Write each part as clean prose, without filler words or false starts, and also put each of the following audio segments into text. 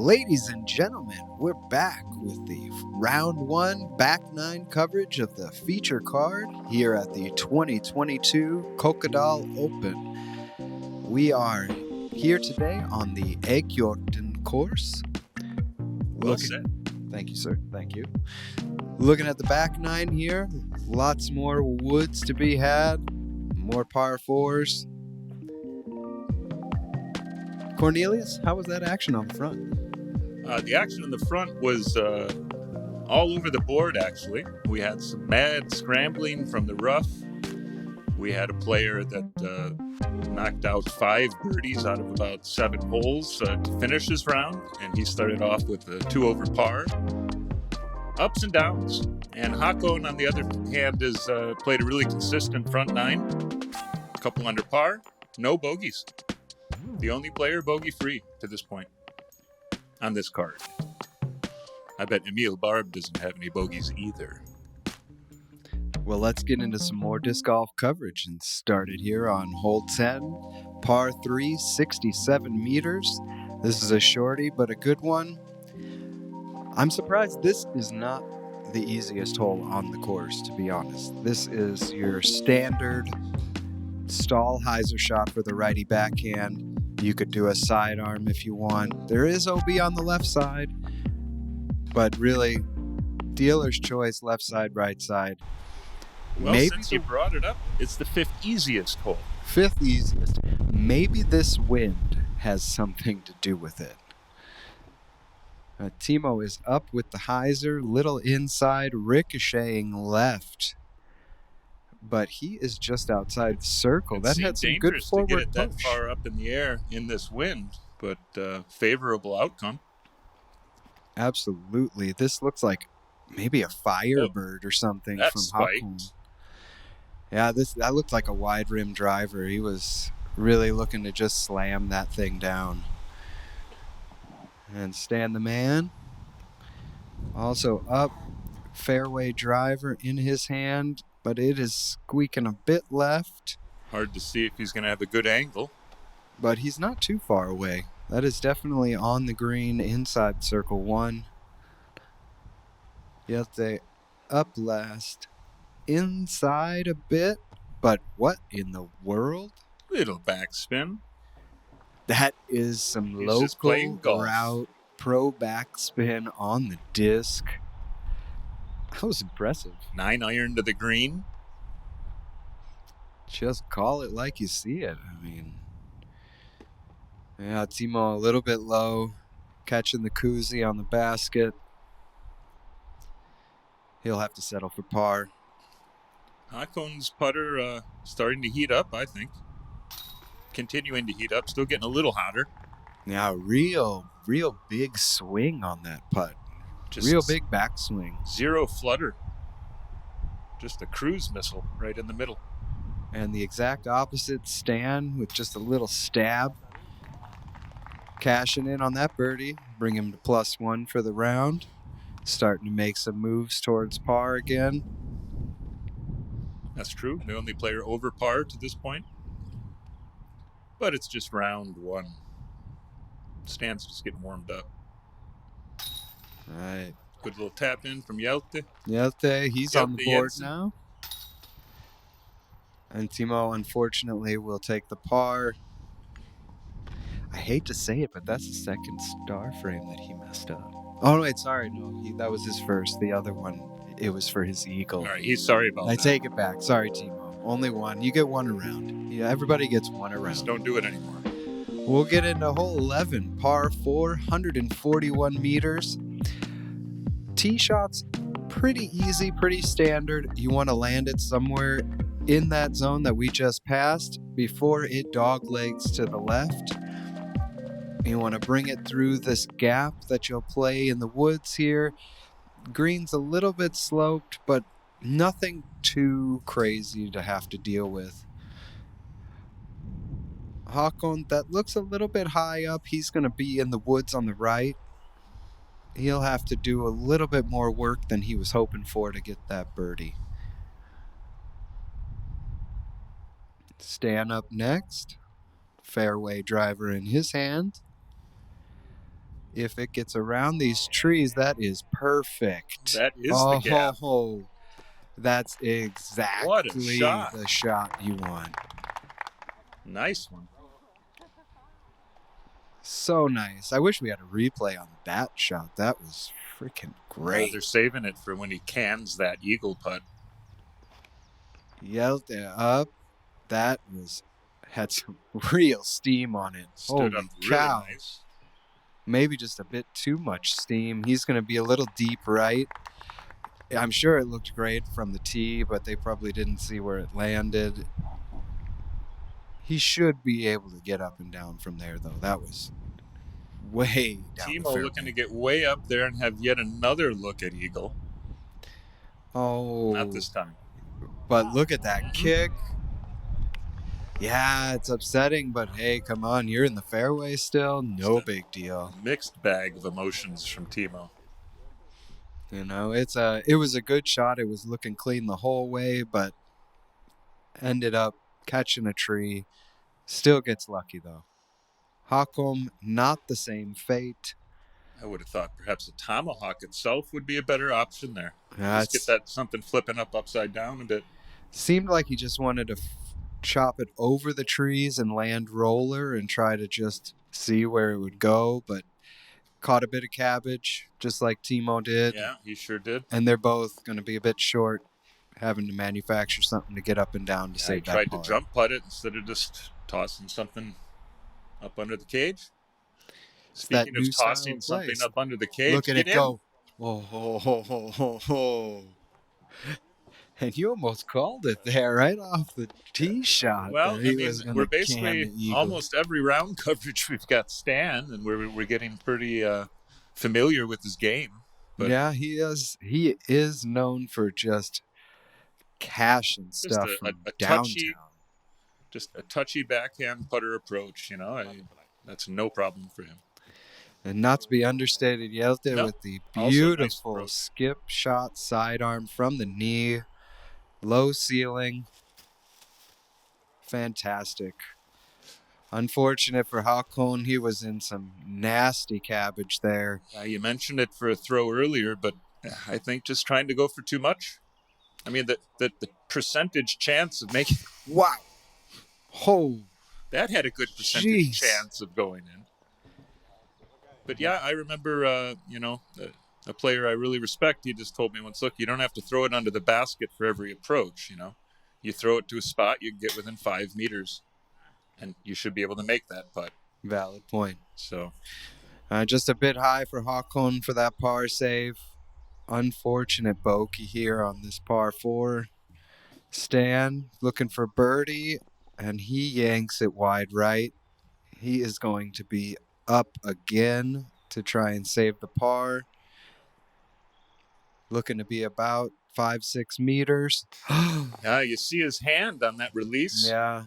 Ladies and gentlemen, we're back with the round one back nine coverage of the feature card here at the 2022 Kokkedal Open. We are here today on the Eghjorten course. Well said. Thank you, sir. Thank you. Looking at the back nine here, lots more woods to be had, more par fours. Cornelius, how was that action on the front? The action in the front was all over the board, actually. We had some mad scrambling from the rough. We had a player that knocked out 5 birdies out of about 7 holes to finish his round, and he started off with a 2 over par. Ups and downs. And Hakon, on the other hand, has played a really consistent front 9. A couple under par, no bogeys. The only player bogey-free to this point on this card. I bet Emil Barb doesn't have any bogeys either. Well, let's get into some more disc golf coverage and start it here on hole 10, par 3, 67 meters. This is a shorty, but a good one. I'm surprised this is not the easiest hole on the course, to be honest. This is your standard Stahlheiser shot for the righty backhand. You could do a sidearm if you want. There is OB on the left side, but really, dealer's choice, left side, right side. Well, since you brought it up, it's the 5th easiest hole. 5th easiest. Maybe this wind has something to do with it. Timo is up with the hyzer, little inside, ricocheting left. But he is just outside the circle. That had some good forward to get it push. That far up in the air in this wind, but favorable outcome. Absolutely. This looks like maybe a Firebird or something from Hakon. Yeah, that looked like a wide rim driver. He was really looking to just slam that thing down. And Stan the man. Also up, fairway driver in his hand, but it is squeaking a bit left. Hard to see if he's going to have a good angle. But he's not too far away. That is definitely on the green inside circle 1. Hjalte up last. Inside a bit, but what in the world? Little backspin. That is some local route pro backspin on the disc. That was impressive. 9 iron to the green. Just call it like you see it. I mean, yeah, Timo a little bit low, catching the koozie on the basket. He'll have to settle for par. Hakon's putter starting to heat up, I think. Continuing to heat up, still getting a little hotter. Yeah, real big swing on that putt. Just real big backswing. 0 flutter. Just a cruise missile right in the middle. And the exact opposite, Stan with just a little stab. Cashing in on that birdie. Bring him to +1 for the round. Starting to make some moves towards par again. That's true. The only player over par to this point. But it's just round 1. Stan's just getting warmed up. All right. Good little tap in from Hjalte. Hjalte, he's on the board Jensen. now. And Timo, unfortunately, will take the par. I hate to say it, but that's the second star frame that he messed up. Oh, wait, sorry. No, that was his first. The other one, it was for his eagle. All right, he's sorry about that. I take it back. Sorry, Timo. Only one. You get one around. Yeah, everybody gets one around. Just don't do it anymore. We'll get into hole 11, par 4, 141 meters. Tee shots, pretty easy, pretty standard. You want to land it somewhere in that zone that we just passed before it doglegs to the left. You want to bring it through this gap that you'll play in the woods here. Green's a little bit sloped, but nothing too crazy to have to deal with. Hakon, that looks a little bit high up. He's going to be in the woods on the right. He'll have to do a little bit more work than he was hoping for to get that birdie. Stan up next. Fairway driver in his hand. If it gets around these trees, that is perfect. That is the gap. Oh, that's What a exactly shot. the shot you want. Nice one. So nice. I wish we had a replay on that shot. That was freaking great. They're saving it for when he cans that eagle putt. Hjalte up. That had some real steam on it. Stood Holy up really cow. nice. Maybe just a bit too much steam. He's going to be a little deep right. I'm sure it looked great from the tee, but they probably didn't see where it landed. He should be able to get up and down from there, though. That was way down the Timo fairway. looking to get way up there and have yet another look at eagle. Oh. Not this time. But look at that kick. Yeah, it's upsetting, but hey, come on. You're in the fairway still. No big deal. Mixed bag of emotions from Timo. You know, it was a good shot. It was looking clean the whole way, but ended up catching a tree. Still gets lucky, though. Hakon, not the same fate. I would have thought perhaps a tomahawk itself would be a better option there. Just get that something flipping up upside down a bit. Seemed like he just wanted to chop it over the trees and land roller and try to just see where it would go, but caught a bit of cabbage, just like Timo did. Yeah, he sure did. And they're both going to be a bit short, having to manufacture something to get up and down to save that tried par. to jump putt it instead of just tossing something up under the cage. Speaking of tossing something up under the cage, look at it go. Oh. And you almost called it there, right off the tee shot. Well, we're basically almost every round coverage we've got Stan, and we're getting pretty familiar with his game. But yeah, he is known for just cashing stuff from downtown. Just a touchy backhand putter approach, that's no problem for him. And not to be understated, Hjalte with the beautiful nice skip shot sidearm from the knee. Low ceiling. Fantastic. Unfortunate for Hakon, he was in some nasty cabbage there. You mentioned it for a throw earlier, but I think just trying to go for too much. I mean, the percentage chance of making... Wow. Oh. That had a good percentage chance of going in. But yeah, I remember, a player I really respect, he just told me once, look, you don't have to throw it under the basket for every approach, You throw it to a spot, you can get within 5 meters, and you should be able to make that putt. Valid point. So, just a bit high for Hakon for that par save. Unfortunate bogey here on this par 4. Stan looking for birdie, and he yanks it wide right. He is going to be up again to try and save the par. Looking to be about 5-6 meters. You see his hand on that release. Yeah.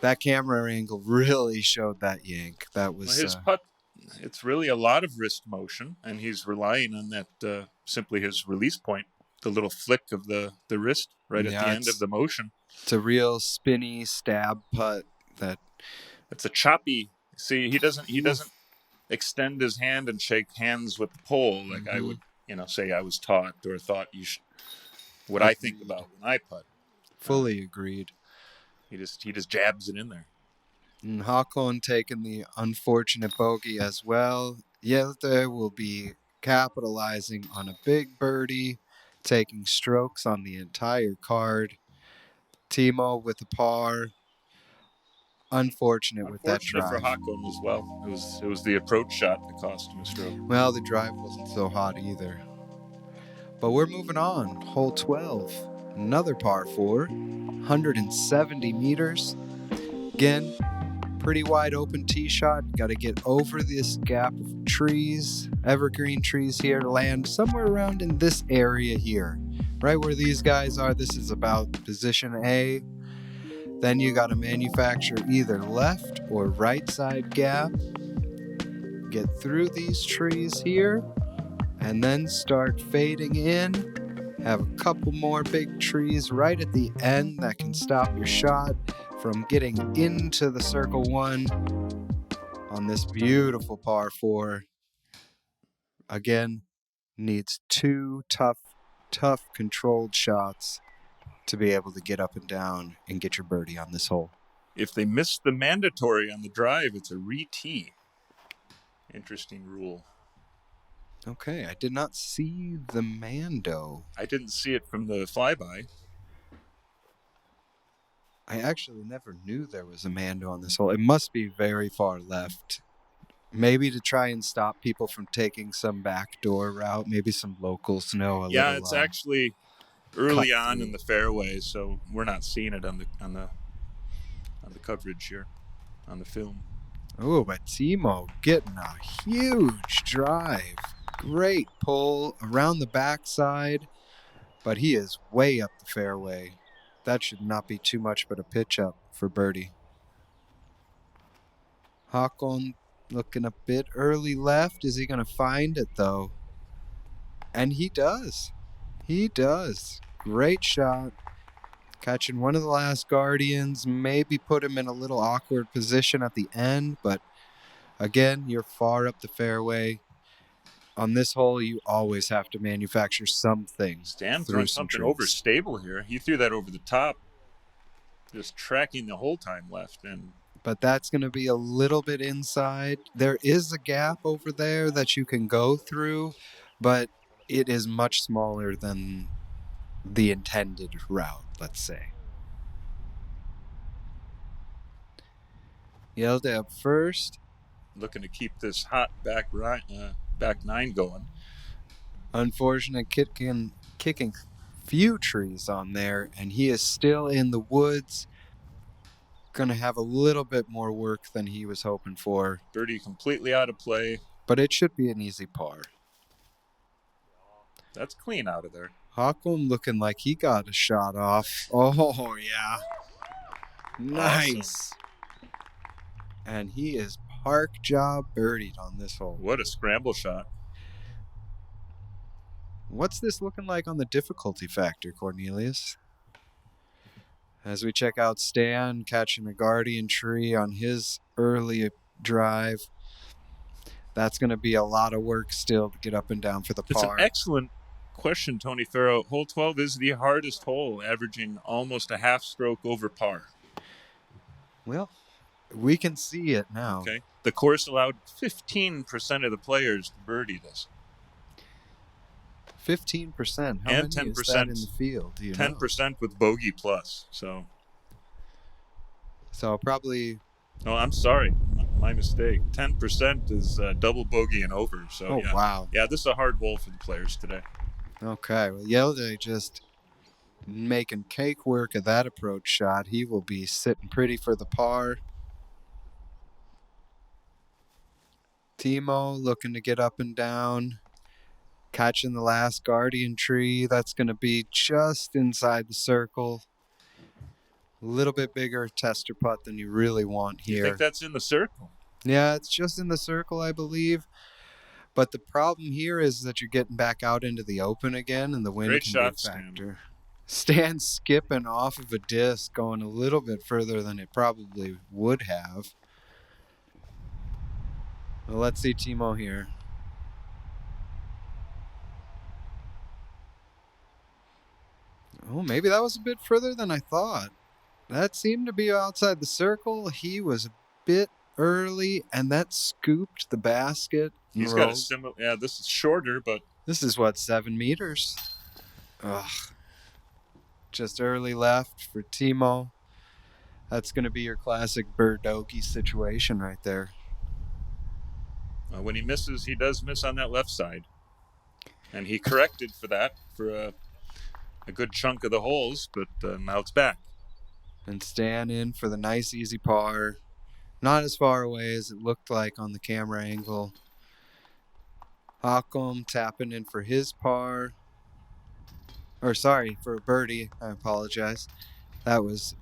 That camera angle really showed that yank. That was his putt. It's really a lot of wrist motion, and he's relying on that simply his release point, the little flick of the wrist right at the end of the motion. It's a real spinny stab putt. It's a choppy. See, he doesn't extend his hand and shake hands with the pole like I would, say I was taught or thought you should. What I think about when I putt. Fully agreed. He just jabs it in there. And Hakon taking the unfortunate bogey as well. Hjalte will be capitalizing on a big birdie, taking strokes on the entire card. Timo with the par. Unfortunate with that drive. For Hakon as well. It was the approach shot that cost him a stroke. Well, the drive wasn't so hot either. But we're moving on. Hole 12. Another par 4. 170 meters. Again, pretty wide open tee shot. Got to get over this gap of trees, evergreen trees here, to land somewhere around in this area here. Right where these guys are, this is about position A. Then you got to manufacture either left or right side gap. Get through these trees here, and then start fading in. Have a couple more big trees right at the end that can stop your shot from getting into the circle 1 on this beautiful par 4. Again, needs 2 tough, controlled shots to be able to get up and down and get your birdie on this hole. If they miss the mandatory on the drive, it's a re-tee. Interesting rule. Okay, I did not see the Mando. I didn't see it from the flyby. I actually never knew there was a Mando on this hole. It must be very far left. Maybe to try and stop people from taking some backdoor route. Maybe some locals know a little. It's actually early cut on through. in the fairway, so we're not seeing it on the coverage here, on the film. Oh, but Timo getting a huge drive. Great pull around the backside, but he is way up the fairway. That should not be too much but a pitch up for birdie. Hakon looking a bit early left. Is he going to find it, though? And he does. He does. Great shot. Catching one of the last Guardians. Maybe put him in a little awkward position at the end, but again, you're far up the fairway. On this hole, you always have to manufacture something. Stan throwing something overstable here. He threw that over the top, just tracking the whole time left. But that's going to be a little bit inside. There is a gap over there that you can go through, but it is much smaller than the intended route, let's say. Hjalte up first. Looking to keep this hot back nine going. Unfortunate kicking few trees on there, and he is still in the woods. Going to have a little bit more work than he was hoping for. Birdie completely out of play. But it should be an easy par. That's clean out of there. Hakon looking like he got a shot off. Oh, yeah. Nice. Awesome. And he is park job birdied on this hole. What a scramble shot. What's this looking like on the difficulty factor, Cornelius? As we check out Stan catching a guardian tree on his early drive. That's going to be a lot of work still to get up and down for the par. It's an excellent question, Tony Ferro. Hole 12 is the hardest hole, averaging almost a half stroke over par. Well, we can see it now. Okay. The course allowed 15% of the players to birdie this. 15%. How and many 10% is that in the field? Do you 10% know? with bogey plus. So probably. Oh, I'm sorry. My mistake. 10% is double bogey and over. So wow. Yeah, this is a hard hole for the players today. Okay. Well, Hjalte just making cake work of that approach shot. He will be sitting pretty for the par. Timo looking to get up and down. Catching the last guardian tree. That's going to be just inside the circle. A little bit bigger tester putt than you really want here. You think that's in the circle? Yeah, it's just in the circle, I believe. But the problem here is that you're getting back out into the open again, and the wind can be a factor. Stan skipping off of a disc, going a little bit further than it probably would have. Well, let's see Timo here. Oh, maybe that was a bit further than I thought. That seemed to be outside the circle. He was a bit early, and that scooped the basket. He's got a similar. Yeah, this is shorter, but this is what, 7 meters? Ugh. Just early left for Timo. That's going to be your classic Birdogi situation right there. When he misses, he does miss on that left side, and he corrected for that for a good chunk of the holes, but now it's back. And Stan in for the nice easy par. Not as far away as it looked like on the camera angle. Hakon tapping in for his par. For a birdie. I apologize. That was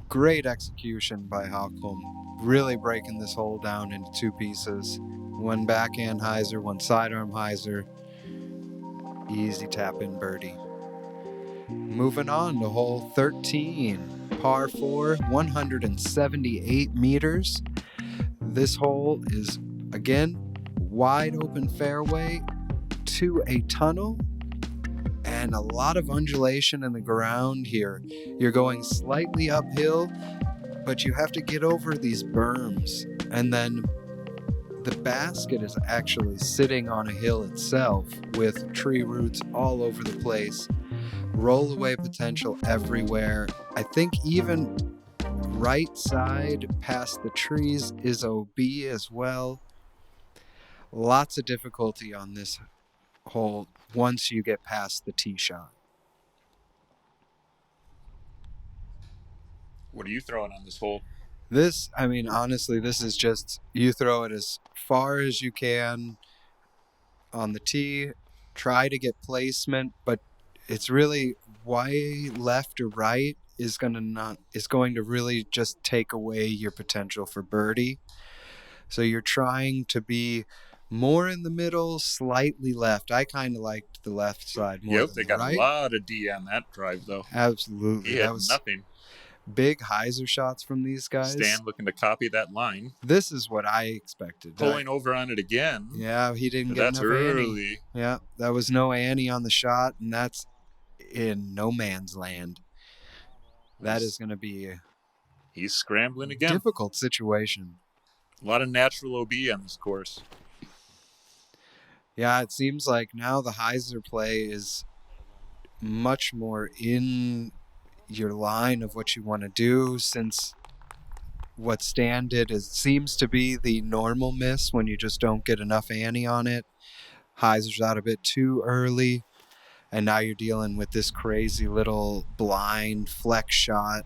great execution by Hakon. Really breaking this hole down into 2 pieces. One backhand hyzer, one sidearm hyzer. Easy tap in birdie. Moving on to hole 13, par 4, 178 meters. This hole is, again, wide open fairway to a tunnel and a lot of undulation in the ground here. You're going slightly uphill, but you have to get over these berms, and then the basket is actually sitting on a hill itself with tree roots all over the place, roll-away potential everywhere. I think even right side past the trees is OB as well. Lots of difficulty on this hole once you get past the tee shot. What are you throwing on this hole? This, I mean, honestly, this is just, you throw it as far as you can on the tee, try to get placement, but it's really why left or right is going to really just take away your potential for birdie. So you're trying to be more in the middle, slightly left. I kind of liked the left side more Yep, than they the got right. a lot of D on that drive, though. Absolutely. He That had was nothing. big hyzer shots from these guys. Stan looking to copy that line. This is what I expected. Pulling over on it again. Yeah, he didn't get That's enough early. ante. Yeah, that was no ante on the shot, and that's in no man's land. That is going to be He's scrambling a again. difficult situation. A lot of natural OB on this course. Yeah, it seems like now the hyzer play is much more in your line of what you want to do, since what Stan did seems to be the normal miss when you just don't get enough ante on it. Hyzer's out a bit too early, and now you're dealing with this crazy little blind flex shot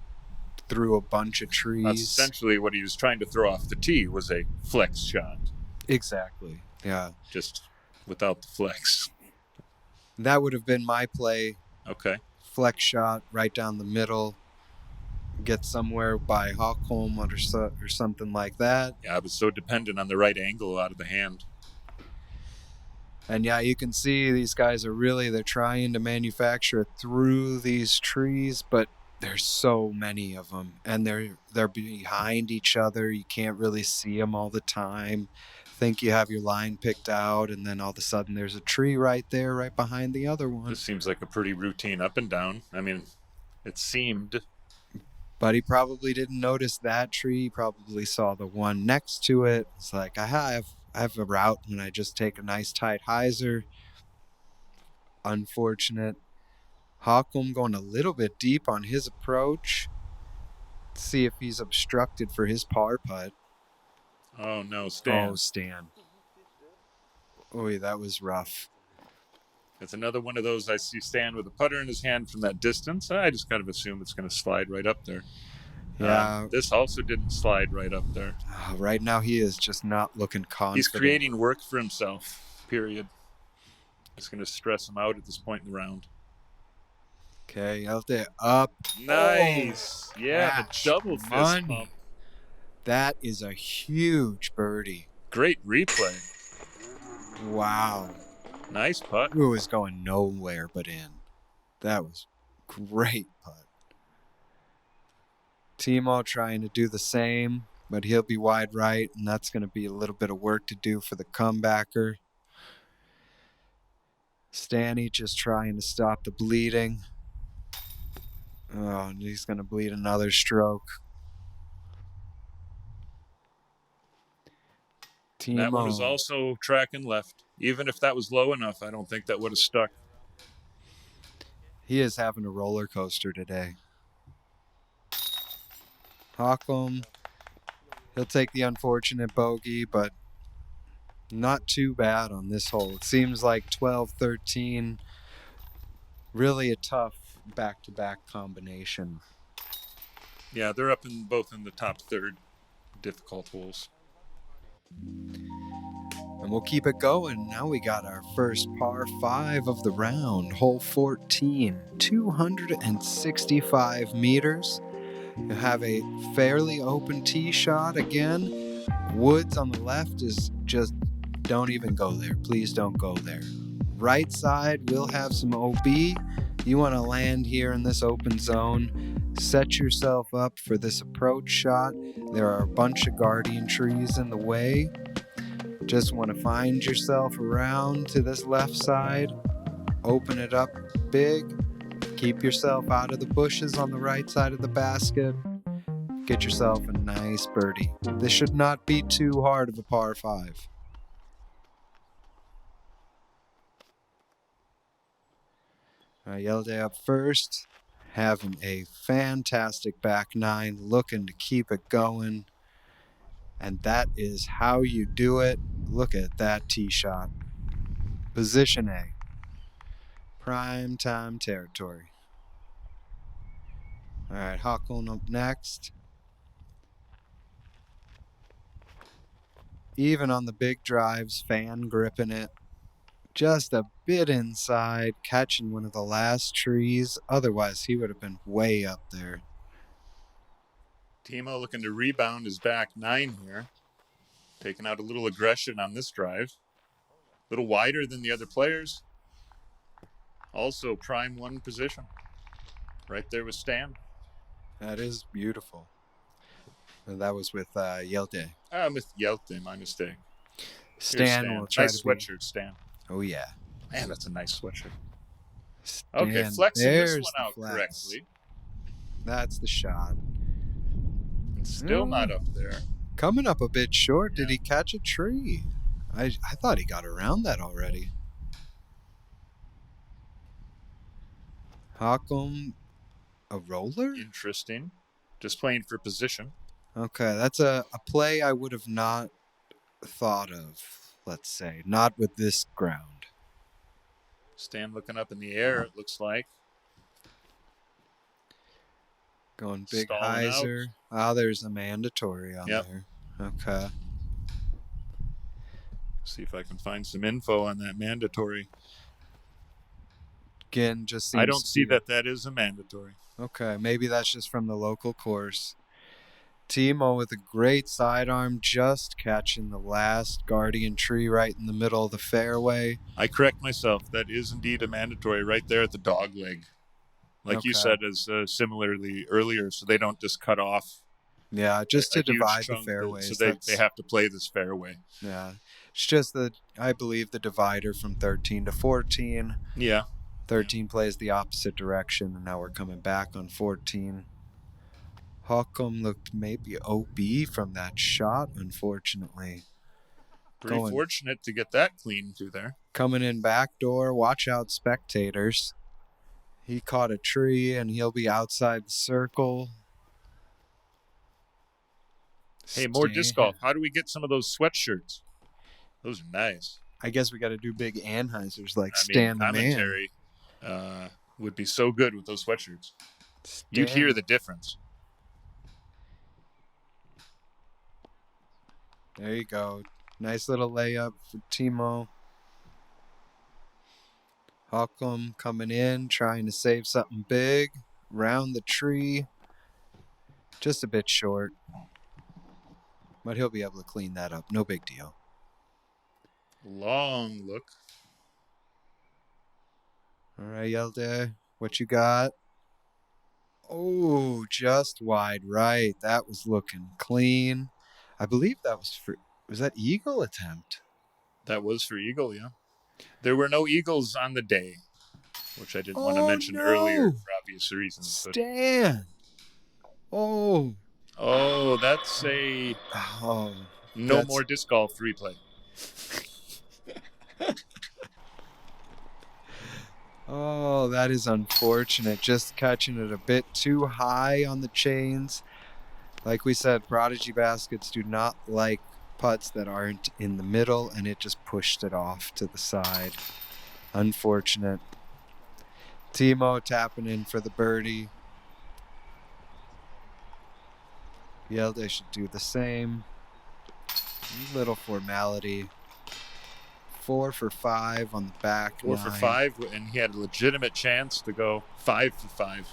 through a bunch of trees. That's essentially what he was trying to throw off the tee, was a flex shot. Exactly, yeah. Just without the flex. That would have been my play. Okay. Flex shot right down the middle. Get somewhere by Hakon or something like that. Yeah, I was so dependent on the right angle out of the hand. And yeah, you can see these guys they're trying to manufacture it through these trees, but there's so many of them, and they're behind each other. You can't really see them all the time. Think you have your line picked out, and then all of a sudden there's a tree right there, right behind the other one. This seems like a pretty routine up and down. I mean, it seemed. But he probably didn't notice that tree. He probably saw the one next to it. It's like, I have a route when I just take a nice tight hyzer. Unfortunate. Hakon going a little bit deep on his approach. Let's see if he's obstructed for his par putt. Oh, no, Stan. Oh, Stan. Oh, that was rough. It's another one of those I see Stan with a putter in his hand from that distance. I just kind of assume it's going to slide right up there. Yeah. This also didn't slide right up there. Right now he is just not looking confident. He's creating work for himself, period. It's going to stress him out at this point in the round. Okay, out there, up. Nice. Yeah, the double fist bump. That is a huge birdie. Great replay. Wow. Nice putt. It was going nowhere but in. That was great putt. Timo trying to do the same, but he'll be wide right, and that's going to be a little bit of work to do for the comebacker. Stanny just trying to stop the bleeding. Oh, and he's going to bleed another stroke. Timo. That one was also tracking left. Even if that was low enough, I don't think that would have stuck. He is having a roller coaster today. Hakon, he'll take the unfortunate bogey, but not too bad on this hole. It seems like 12-13, really a tough back-to-back combination. Yeah, they're up in both in the top third difficult holes. And we'll keep it going. Now we got our first par 5 of the round, hole 14, 265 meters. You have a fairly open tee shot again. Woods on the left is just, don't even go there. Please don't go there. Right side will have some OB. You want to land here in this open zone. Set yourself up for this approach shot. There are a bunch of guardian trees in the way. Just want to find yourself around to this left side. Open it up big. Keep yourself out of the bushes on the right side of the basket. Get yourself a nice birdie. This should not be too hard of a par 5. Hjalte up first, having a fantastic back 9, looking to keep it going. And that is how you do it. Look at that tee shot. Position A. Prime time territory. All right, Hakon up next. Even on the big drives, fan gripping it. Just a bit inside, catching one of the last trees. Otherwise, he would have been way up there. Timo looking to rebound his back 9 here. Taking out a little aggression on this drive. A little wider than the other players. Also prime 1 position. Right there with Stan. That is beautiful. And that was with Hjalte. With Hjalte, my mistake. Stan will try nice to be... sweatshirt, Stan. Oh, yeah. Man, that's a nice sweatshirt. Stan, Okay, flexing this there's one the out flex. correctly. That's the shot. And still not up there. Coming up a bit short. Yeah. Did he catch a tree? I thought he got around that already. Hakon, a roller? Interesting. Just playing for position. Okay, that's a play I would have not thought of, let's say. Not with this ground. Stan looking up in the air, it looks like. Going big Stalling hyzer. Ah, there's a mandatory on there. Okay. See if I can find some info on that mandatory. Again, just seems I don't see that is a mandatory. Okay, maybe that's just from the local course. Timo with a great sidearm, just catching the last guardian tree right in the middle of the fairway. I correct myself. That is indeed a mandatory right there at the dog leg. Like you said, as similarly earlier, so they don't just cut off. Yeah, just to divide the fairways. So they have to play this fairway. Yeah. It's just I believe, the divider from 13 to 14. Yeah. 13 plays the opposite direction, and now we're coming back on 14. Hakon looked maybe OB from that shot, unfortunately. Pretty fortunate to get that clean through there. Coming in back door. Watch out, spectators. He caught a tree, and he'll be outside the circle. Hey, more disc golf. How do we get some of those sweatshirts? Those are nice. I guess we got to do big Anheisers like Stan the Man. Commentary would be so good with those sweatshirts. You'd hear the difference. There you go. Nice little layup for Timo. Hakon coming in, trying to save something big. Round the tree. Just a bit short. But he'll be able to clean that up. No big deal. Long look. All right, Hjalte, what you got? Oh, just wide right. That was looking clean. I believe that was that eagle attempt? That was for eagle, yeah. There were no eagles on the day, which I didn't want to mention earlier for obvious reasons. Stan! Oh, that's a more disc golf replay. Oh, that is unfortunate. Just catching it a bit too high on the chains. Like we said, Prodigy baskets do not like putts that aren't in the middle, and it just pushed it off to the side. Unfortunate. Timo tapping in for the birdie. Hjalte should do the same. Little formality. 4 for 5 on the back 4 for 5, and he had a legitimate chance to go 5 for 5.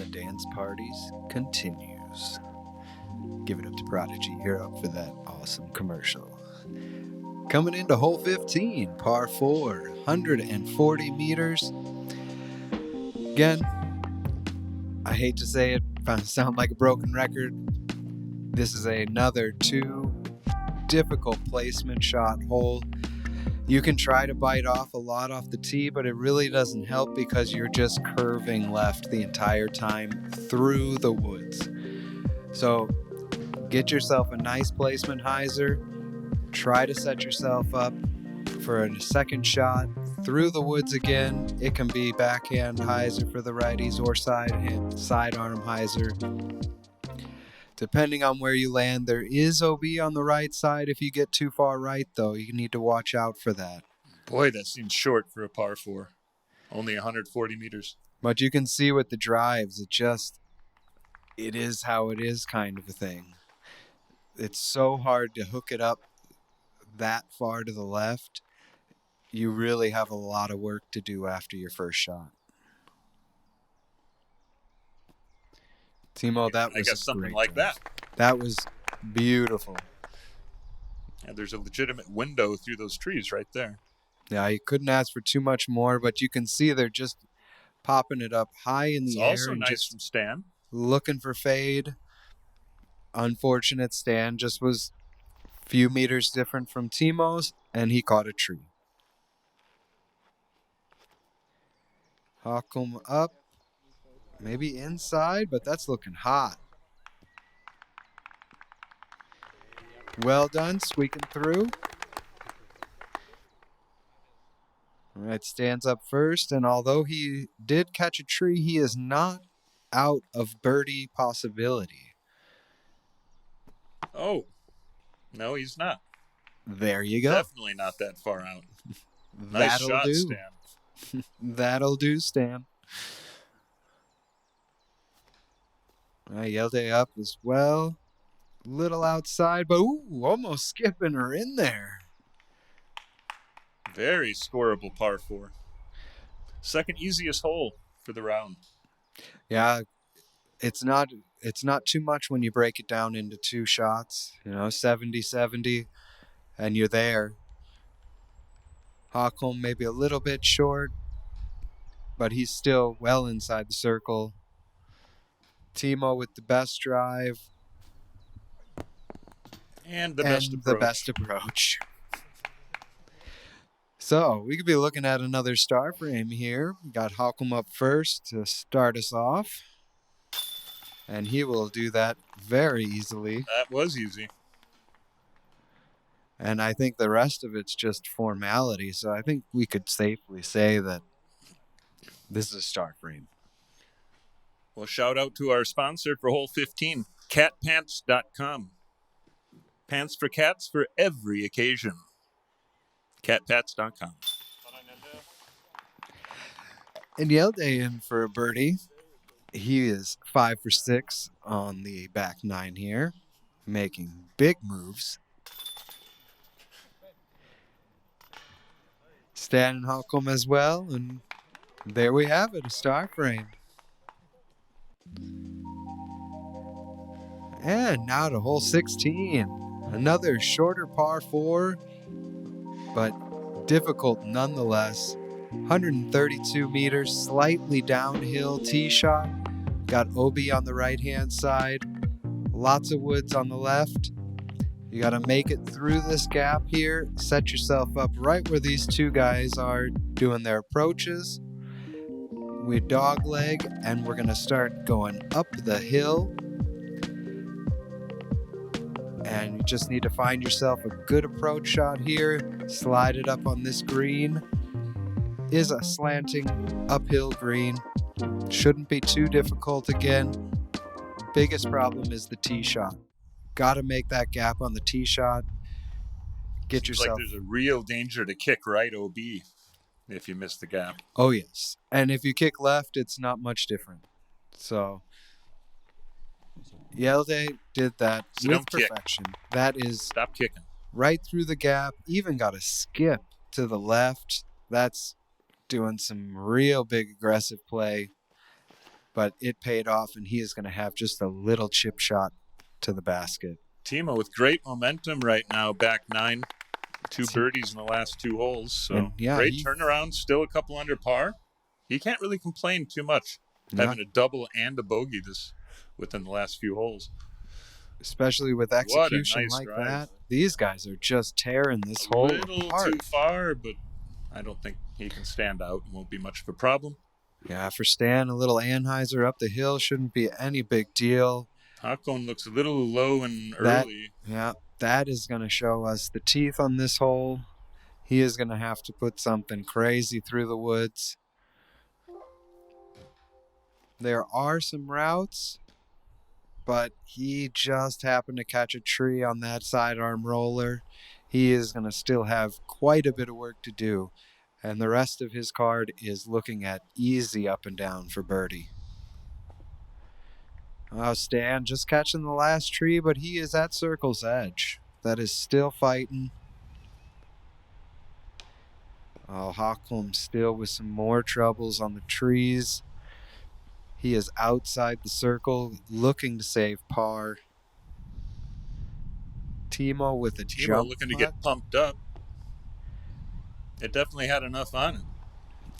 the dance parties continues. Give it up to Prodigy here up for that awesome commercial. Coming into hole 15, par 4, 140 meters. Again, I hate to say it, sound like a broken record. This is another 2 difficult placement shot hole. You can try to bite off a lot off the tee, but it really doesn't help because you're just curving left the entire time through the woods. So get yourself a nice placement hyzer. Try to set yourself up for a second shot through the woods again. It can be backhand hyzer for the righties or sidearm hyzer. Depending on where you land, there is OB on the right side. If you get too far right, though, you need to watch out for that. Boy, that seems short for a par 4. Only 140 meters. But you can see with the drives, it is how it is kind of a thing. It's so hard to hook it up that far to the left. You really have a lot of work to do after your first shot. Timo, that was I guess something like that. That was beautiful. Yeah, there's a legitimate window through those trees right there. Yeah, you couldn't ask for too much more, but you can see they're just popping it up high in the air. It's also nice from Stan. Looking for fade. Unfortunate Stan just was a few meters different from Timo's, and he caught a tree. Hakon up. Maybe inside, but that's looking hot. Well done, squeaking through. All right, stands up first, and although he did catch a tree, he is not out of birdie possibility. Oh, no, he's not. There you go. Definitely not that far out. Nice shot, Stan. That'll do, Stan. All right, Hjalte up as well. Little outside, but almost skipping her in there. Very scoreable par 4. Second easiest hole for the round. Yeah, it's not too much when you break it down into 2 shots. 70-70, and you're there. Hakon maybe a little bit short, but he's still well inside the circle. Timo with the best drive. And the best approach. So we could be looking at another star frame here. We got Hakon up first to start us off. And he will do that very easily. That was easy. And I think the rest of it's just formality. So I think we could safely say that this is a star frame. Well, shout out to our sponsor for hole 15, catpants.com. Pants for cats for every occasion. Catpants.com. And Hjalte in for a birdie. He is 5 for 6 on the back 9 here, making big moves. Stan and Hakon as well, and there we have it, a star frame. And now to hole 16. Another shorter par 4, but difficult nonetheless. 132 meters, slightly downhill tee shot. Got OB on the right-hand side. Lots of woods on the left. You got to make it through this gap here. Set yourself up right where these 2 guys are doing their approaches. We dogleg, and we're going to start going up the hill. And you just need to find yourself a good approach shot here. Slide it up on this green. Is a slanting uphill green. Shouldn't be too difficult again. Biggest problem is the tee shot. Got to make that gap on the tee shot. Get yourself. Like there's a real danger to kick right OB if you miss the gap. Oh, yes. And if you kick left, it's not much different. So Hjalte did that with perfection. That is stop kicking. Right through the gap. Even got a skip to the left. That's doing some real big aggressive play. but it paid off, and he is going to have just a little chip shot to the basket. Timo with great momentum right now, back 9. 2 birdies in the last 2 holes. So And yeah, great turnaround, still a couple under par. He can't really complain too much, having a double and a bogey within the last few holes. Especially with execution nice like drive. that. These guys are just tearing this hole apart. A little too far, but I don't think he can stand out. It won't be much of a problem. Yeah, for Stan, a little Anheuser up the hill shouldn't be any big deal. Hakon looks a little low and early. That is going to show us the teeth on this hole. He is going to have to put something crazy through the woods. There are some routes, but he just happened to catch a tree on that sidearm roller. He is going to still have quite a bit of work to do, and the rest of his card is looking at easy up and down for birdie. Oh, Stan just catching the last tree, but he is at circle's edge. That is still fighting. Oh, Hakon still with some more troubles on the trees. He is outside the circle, looking to save par. Timo with a jump looking to get pumped up. It definitely had enough on it.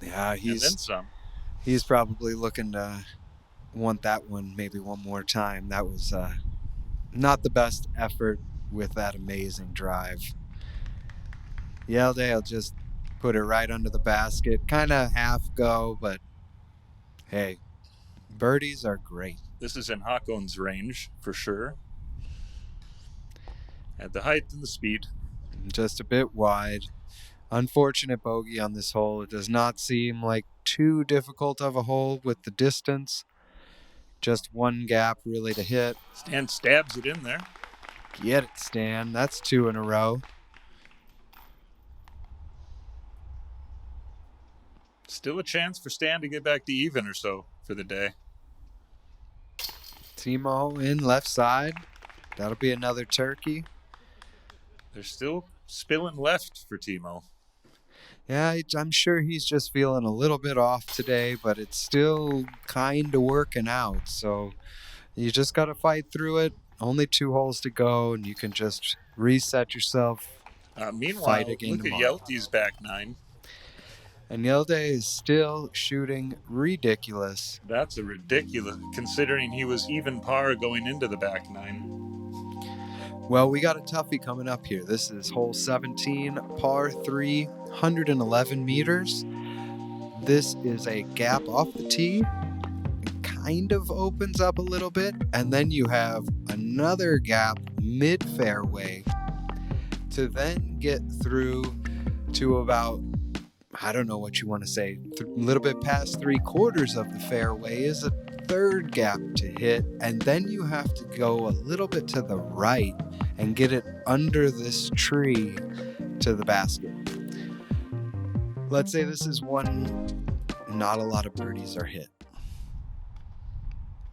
Yeah, and then some. He's probably looking to want that one maybe one more time. That was not the best effort with that amazing drive. Hjalte will just put it right under the basket. Kind of half go, but hey, birdies are great. This is in Hakon's range for sure. At the height and the speed. Just a bit wide. Unfortunate bogey on this hole. It does not seem like too difficult of a hole with the distance. Just one gap really to hit. Stan stabs it in there. Get it, Stan. That's 2 in a row. Still a chance for Stan to get back to even or so for the day. Timo in left side. That'll be another turkey. They're still spilling left for Timo. Yeah, I'm sure he's just feeling a little bit off today, but it's still kind of working out. So you just got to fight through it. Only 2 holes to go, and you can just reset yourself. Meanwhile, look at Hjalte's back 9. And Hjalte is still shooting ridiculous. That's a ridiculous, considering he was even par going into the back 9. Well, we got a toughie coming up here. This is hole 17, par 3, 111 meters. This is a gap off the tee. It kind of opens up a little bit, and then you have another gap mid-fairway to then get through to about, I don't know what you want to say, a little bit past 3/4 of the fairway is a third gap to hit, and then you have to go a little bit to the right and get it under this tree to the basket. Let's say this is one not a lot of birdies are hit,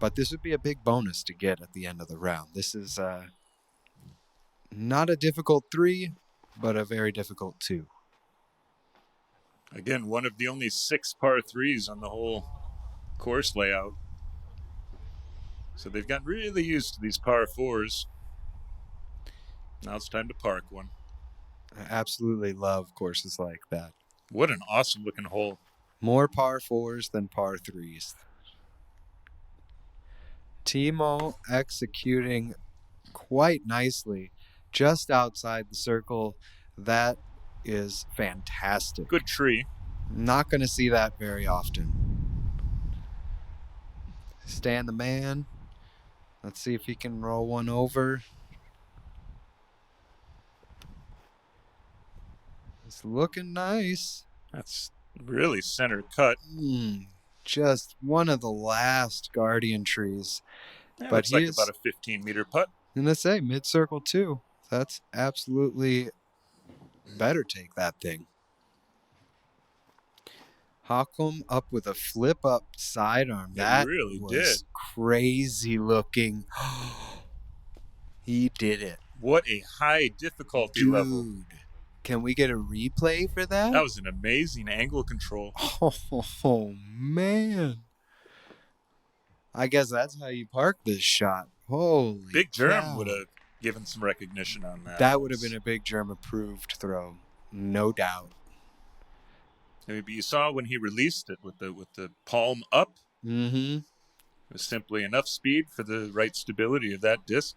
but this would be a big bonus to get at the end of the round. This is not a difficult 3, but a very difficult 2. Again, one of the only 6 par 3s on the whole course layout. So they've gotten really used to these par 4s. Now it's time to park one. I absolutely love courses like that. What an awesome looking hole. More par 4s than par 3s. Timo executing quite nicely just outside the circle. That is fantastic. Good tree. Not going to see that very often. Stan the man. Let's see if he can roll one over. It's looking nice. That's really center cut. Just one of the last guardian trees. Yeah, but looks like about a 15-meter putt. And I say mid-circle too. That's absolutely better take that thing. Hakon up with a flip-up sidearm. That really was crazy looking. He did it. What a high difficulty level. Can we get a replay for that? That was an amazing angle control. Oh, man. I guess that's how you park this shot. Holy Big Germ cow. would have given some recognition on that. That would have been a Big Germ approved throw, no doubt. Maybe you saw when he released it with the palm up. Mm-hmm. It was simply enough speed for the right stability of that disc.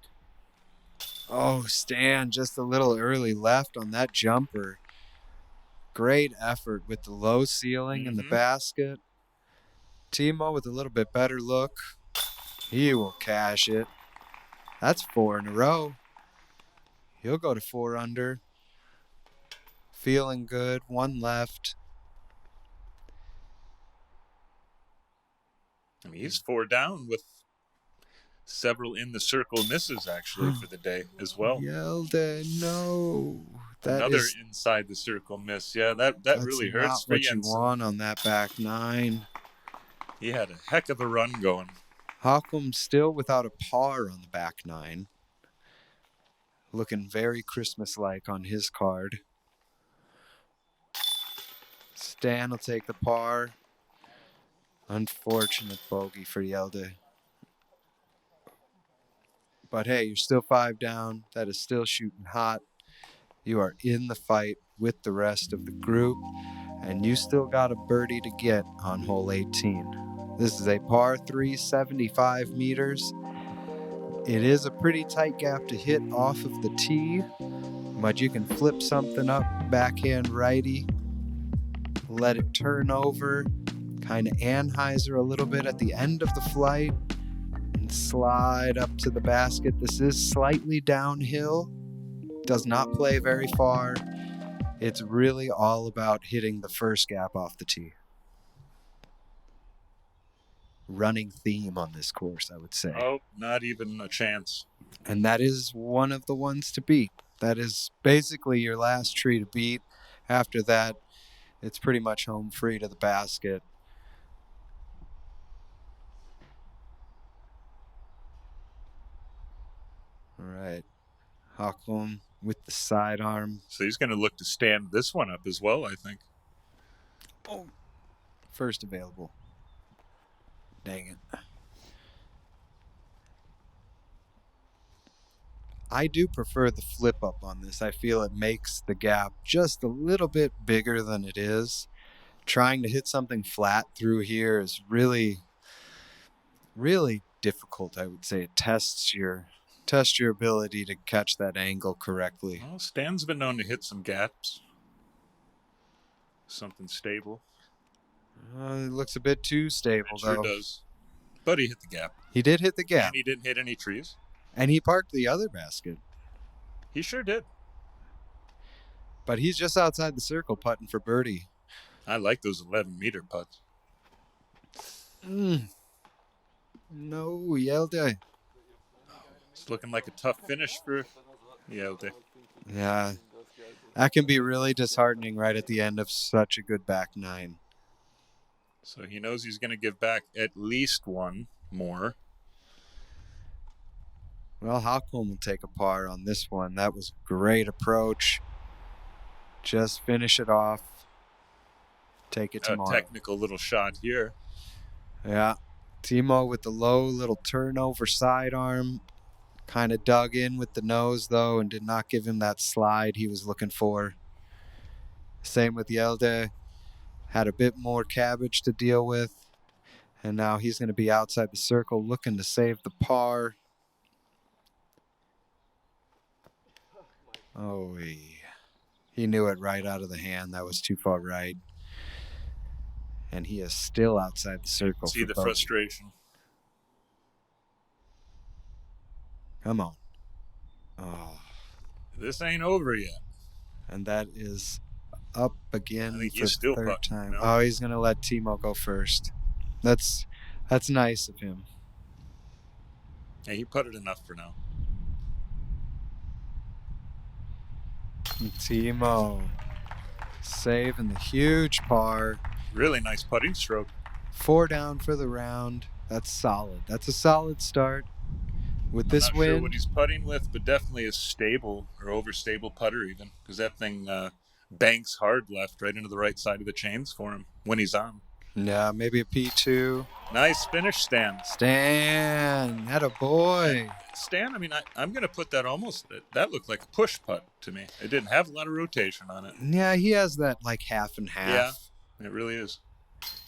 Oh, Stan, just a little early left on that jumper. Great effort with the low ceiling and the basket. Timo with a little bit better look. He will cash it. That's 4 in a row. He'll go to 4 under. Feeling good. 1 left. I mean, he's 4 down with several in the circle misses actually for the day as well. Hjalte, no. Another inside the circle miss. Yeah, that really hurts for Jensen. That's not what you want on that back 9. He had a heck of a run going. Hakon still without a par on the back 9. Looking very Christmas-like on his card. Stan will take the par. Unfortunate bogey for Hjalte. But hey, you're still 5 down. That is still shooting hot. You are in the fight with the rest of the group. And you still got a birdie to get on hole 18. This is a par 3, 75 meters. It is a pretty tight gap to hit off of the tee. But you can flip something up, backhand righty. Let it turn over. Kind of Anheuser a little bit at the end of the flight. And slide up to the basket. This is slightly downhill. Does not play very far. It's really all about hitting the first gap off the tee. Running theme on this course, I would say. Oh, not even a chance. And that is one of the ones to beat. That is basically your last tree to beat. After that, it's pretty much home free to the basket. All right. Hakon with the sidearm. So he's going to look to stand this one up as well, I think. Oh, first available. Dang it. I do prefer the flip up on this. I feel it makes the gap just a little bit bigger than it is. Trying to hit something flat through here is really, really difficult, I would say. It tests your ability to catch that angle correctly. Well, Stan's been known to hit some gaps. Something stable. It looks a bit too stable, though. Sure does. But he hit the gap. He did hit the gap. And he didn't hit any trees. And he parked the other basket. He sure did. But he's just outside the circle putting for birdie. I like those 11-meter putts. No, Hjalte. It's looking like a tough finish for Hjalte. Yeah. That can be really disheartening right at the end of such a good back 9. So he knows he's going to give back at least one more. Well, Hakon will take a par on this one. That was a great approach. Just finish it off. Take it tomorrow. A technical little shot here. Yeah. Timo with the low little turnover sidearm. Kind of dug in with the nose, though, and did not give him that slide he was looking for. Same with Hjalte. Had a bit more cabbage to deal with. And now he's going to be outside the circle looking to save the par. Oh, he knew it right out of the hand. That was too far right. And he is still outside the circle. See the frustration. Come on. Oh. This ain't over yet. And that is up again for the third time. No? Oh, he's going to let Timo go first. That's nice of him. Yeah, he putted enough for now. And Timo saving the huge par. Really nice putting stroke. 4 down for the round. That's solid. That's a solid start. With this win, I'm not sure what he's putting with, but definitely a stable or overstable putter even, because that thing banks hard left right into the right side of the chains for him when he's on. Yeah, maybe a P2. Nice finish, Stan. Stan, had a boy. Stan, I mean, I'm going to put that almost, that looked like a push putt to me. It didn't have a lot of rotation on it. Yeah, he has that like half and half. Yeah, it really is.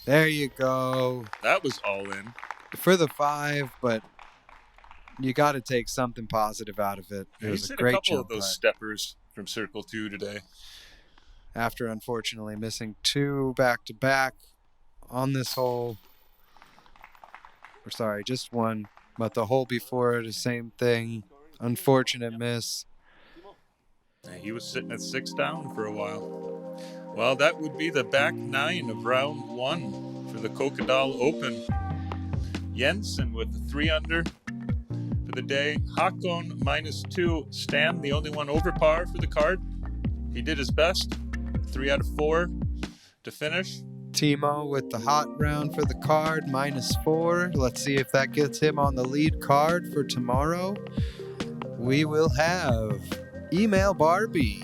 There you go. That was all in. For the 5, but you got to take something positive out of it. It was a great couple jump of those putt. steppers from Circle 2 today. After unfortunately missing 2 back-to-back on this hole. Or sorry, just 1. But the hole before it, the same thing. Unfortunate miss. He was sitting at 6 down for a while. Well, that would be the back 9 of round 1 for the Kokkedal Open. Jensen with the 3 under for the day. Hakon -2. Stan, the only one over par for the card. He did his best. 3 out of 4 to finish. Timo with the hot round for the card, -4. Let's see if that gets him on the lead card for tomorrow. We will have Email Barbie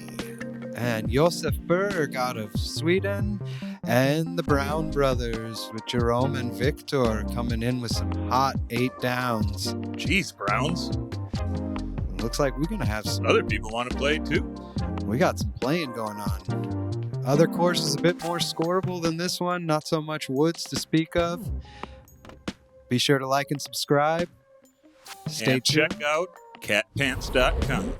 and Josef Berg out of Sweden, and the Brown brothers with Jerome and Victor coming in with some hot 8 downs. Jeez, Browns. Looks like we're going to have some other people want to play too. We got some playing going on. Other courses a bit more scoreable than this one. Not so much woods to speak of. Be sure to like and subscribe. Stay tuned. Check out catpants.com.